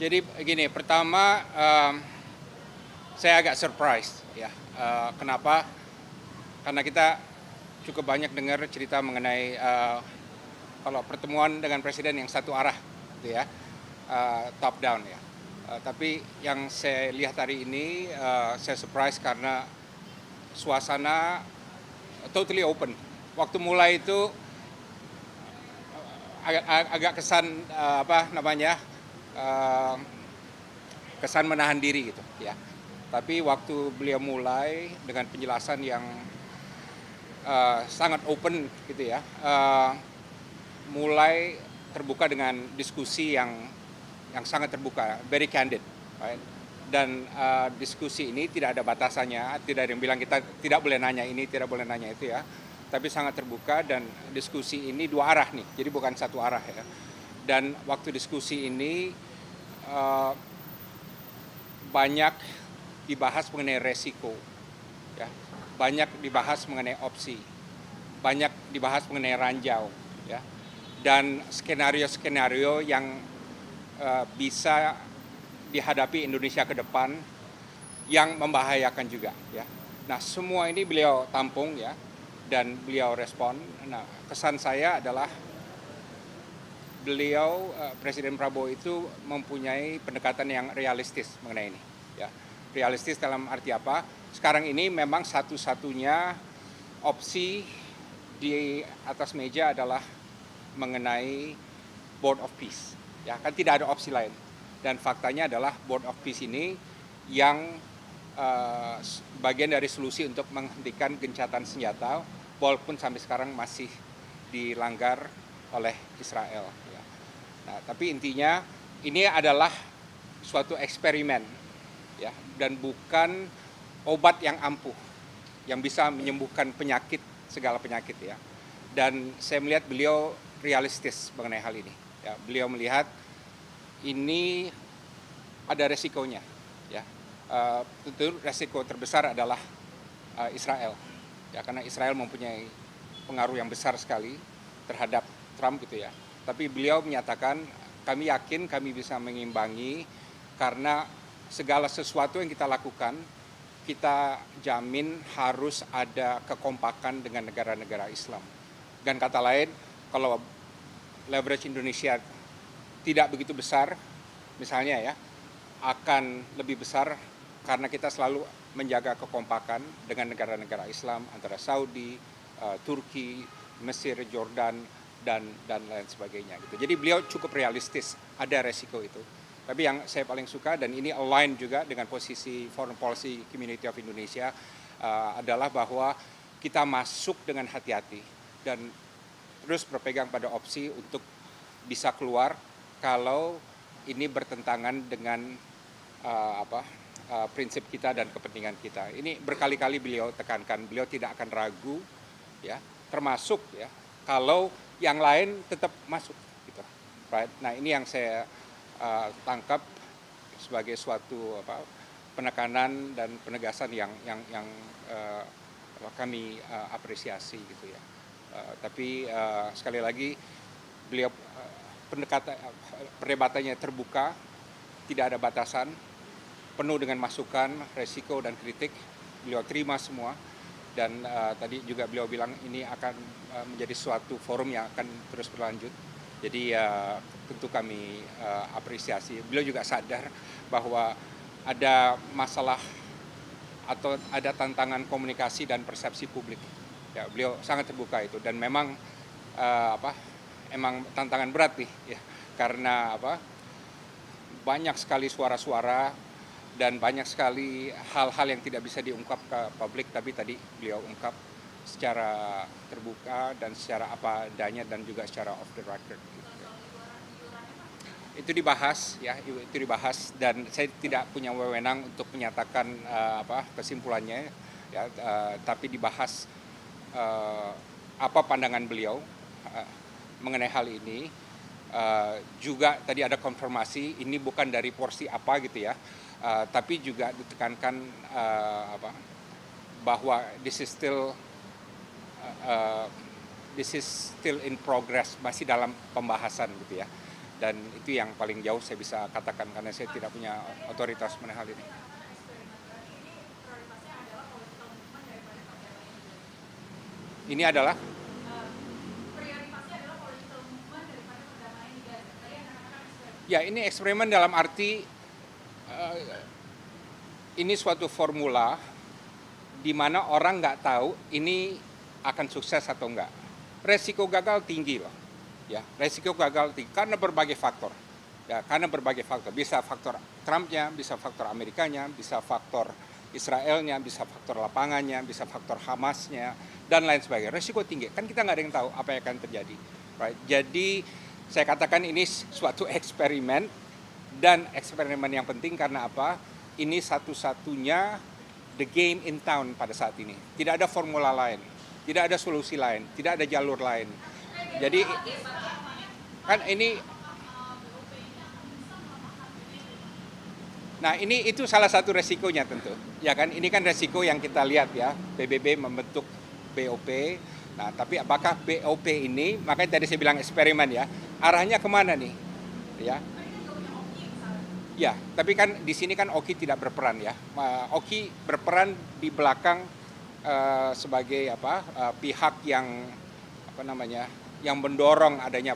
Jadi begini, pertama saya agak surprise ya. Kenapa? Karena kita cukup banyak dengar cerita mengenai kalau pertemuan dengan presiden yang satu arah, gitu ya, top down ya. Tapi yang saya lihat hari ini, saya surprise karena suasana totally open. Waktu mulai itu agak kesan uh, kesan menahan diri gitu ya. Tapi waktu beliau mulai dengan penjelasan yang sangat open gitu ya, mulai terbuka dengan diskusi yang sangat terbuka, very candid, right? Dan diskusi ini tidak ada batasannya, tidak ada yang bilang kita tidak boleh nanya ini, tidak boleh nanya itu ya. Tapi sangat terbuka dan diskusi ini dua arah nih, jadi bukan satu arah ya. Dan waktu diskusi ini banyak dibahas mengenai resiko, ya. Banyak dibahas mengenai opsi, banyak dibahas mengenai ranjau, ya. Dan skenario-skenario yang bisa dihadapi Indonesia ke depan yang membahayakan juga, ya. Nah, semua ini beliau tampung ya dan beliau respon. Nah, kesan saya adalah beliau Presiden Prabowo itu mempunyai pendekatan yang realistis mengenai ini, ya. Realistis dalam arti apa? Sekarang ini memang satu-satunya opsi di atas meja adalah mengenai Board of Peace. Ya, kan tidak ada opsi lain. Dan faktanya adalah Board of Peace ini yang bagian dari solusi untuk menghentikan gencatan senjata, walaupun sampai sekarang masih dilanggar oleh Israel. Ya. Nah, tapi intinya ini adalah suatu eksperimen, ya, dan bukan obat yang ampuh yang bisa menyembuhkan penyakit, segala penyakit ya. Dan saya melihat beliau realistis mengenai hal ini. Ya, beliau melihat ini ada resikonya, ya. Tentu resiko terbesar adalah Israel, ya, karena Israel mempunyai pengaruh yang besar sekali terhadap Trump gitu ya. Tapi beliau menyatakan kami yakin kami bisa mengimbangi karena segala sesuatu yang kita lakukan kita jamin harus ada kekompakan dengan negara-negara Islam. Dan kata lain, kalau leverage Indonesia tidak begitu besar, misalnya ya, akan lebih besar karena kita selalu menjaga kekompakan dengan negara-negara Islam antara Saudi, Turki, Mesir, Jordan, dan lain sebagainya. Gitu. Jadi beliau cukup realistis, ada resiko itu. Tapi yang saya paling suka dan ini align juga dengan posisi Foreign Policy Community of Indonesia adalah bahwa kita masuk dengan hati-hati dan terus berpegang pada opsi untuk bisa keluar kalau ini bertentangan dengan prinsip kita dan kepentingan kita. Ini berkali-kali beliau tekankan, beliau tidak akan ragu, ya, termasuk ya kalau yang lain tetap masuk, gitu. Right? Nah, ini yang saya tangkap sebagai suatu penekanan dan penegasan yang kami apresiasi, gitu ya. Tapi sekali lagi beliau perdebatannya terbuka, tidak ada batasan, penuh dengan masukan, resiko dan kritik, beliau terima semua. Dan tadi juga beliau bilang ini akan menjadi suatu forum yang akan terus berlanjut. Jadi tentu kami apresiasi. Beliau juga sadar bahwa ada masalah atau ada tantangan komunikasi dan persepsi publik. Ya, beliau sangat terbuka itu dan memang emang tantangan berat nih, ya, karena banyak sekali suara-suara dan banyak sekali hal-hal yang tidak bisa diungkap ke publik, tapi tadi beliau ungkap secara terbuka dan secara apa adanya dan juga secara off the record. Gitu. Itu dibahas, ya, itu dibahas dan saya tidak punya wewenang untuk menyatakan kesimpulannya, ya, tapi dibahas apa pandangan beliau mengenai hal ini. Juga tadi ada konfirmasi ini bukan dari porsi apa gitu ya. Tapi juga ditekankan bahwa this is still in progress, masih dalam pembahasan gitu ya. Dan itu yang paling jauh saya bisa katakan karena saya tidak punya otoritas mengenai hal ini. Ini adalah ya ini eksperimen dalam arti ini suatu formula di mana orang nggak tahu ini akan sukses atau enggak. Resiko gagal tinggi loh, ya resiko gagal tinggi karena berbagai faktor, ya karena berbagai faktor. Bisa faktor Trumpnya, bisa faktor Amerikanya, bisa faktor Israelnya, bisa faktor lapangannya, bisa faktor Hamasnya dan lain sebagainya. Resiko tinggi, kan kita nggak ada yang tahu apa yang akan terjadi. Right? Jadi saya katakan ini suatu eksperimen dan eksperimen yang penting karena apa? Ini satu-satunya the game in town pada saat ini. Tidak ada formula lain, tidak ada solusi lain, tidak ada jalur lain. Jadi kan ini, nah ini itu salah satu resikonya tentu, ya kan? Ini kan resiko yang kita lihat ya, PBB membentuk BOP. Nah, tapi apakah BOP ini, makanya tadi saya bilang eksperimen ya, arahnya kemana nih, ya? Ya, tapi kan di sini kan Oki tidak berperan ya. Oki berperan di belakang sebagai pihak yang yang mendorong adanya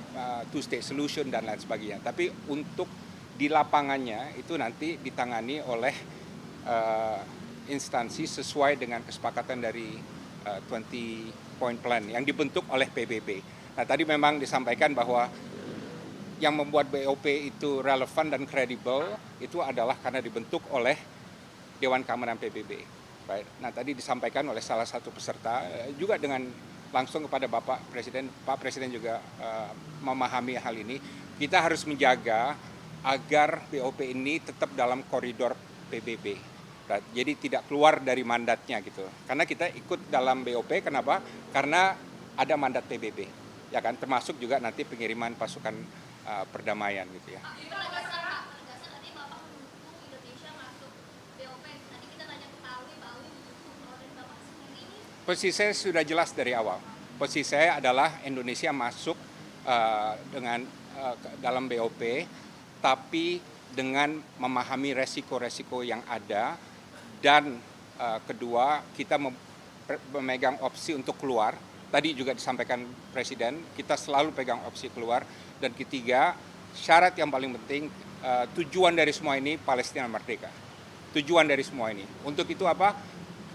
two-state solution dan lain sebagainya. Tapi untuk di lapangannya itu nanti ditangani oleh instansi sesuai dengan kesepakatan dari 20 point plan yang dibentuk oleh PBB. Nah, tadi memang disampaikan bahwa yang membuat BOP itu relevan dan kredibel itu adalah karena dibentuk oleh Dewan Keamanan PBB. Right. Nah, tadi disampaikan oleh salah satu peserta juga dengan langsung kepada Bapak Presiden. Pak Presiden juga memahami hal ini. Kita harus menjaga agar BOP ini tetap dalam koridor PBB. Right. Jadi tidak keluar dari mandatnya gitu. Karena kita ikut dalam BOP, kenapa? Karena ada mandat PBB. Ya kan, termasuk juga nanti pengiriman pasukan perdamaian gitu ya. Posisi saya sudah jelas dari awal. Posisi saya adalah Indonesia masuk dalam BOP, tapi dengan memahami resiko-resiko yang ada dan kedua kita memegang opsi untuk keluar. Tadi juga disampaikan Presiden, kita selalu pegang opsi keluar. Dan ketiga, syarat yang paling penting, tujuan dari semua ini Palestina merdeka. Tujuan dari semua ini. Untuk itu apa?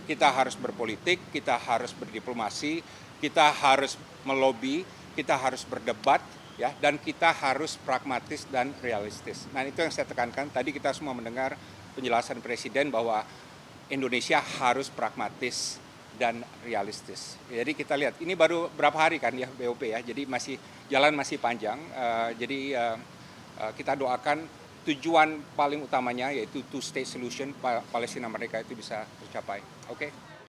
Kita harus berpolitik, kita harus berdiplomasi, kita harus melobi, kita harus berdebat, ya, dan kita harus pragmatis dan realistis. Nah, itu yang saya tekankan. Tadi kita semua mendengar penjelasan Presiden bahwa Indonesia harus pragmatis dan realistis. Jadi kita lihat ini baru berapa hari kan ya BOP ya, jadi jalan masih panjang. Jadi kita doakan tujuan paling utamanya yaitu two-state solution Palestina mereka itu bisa tercapai. Oke.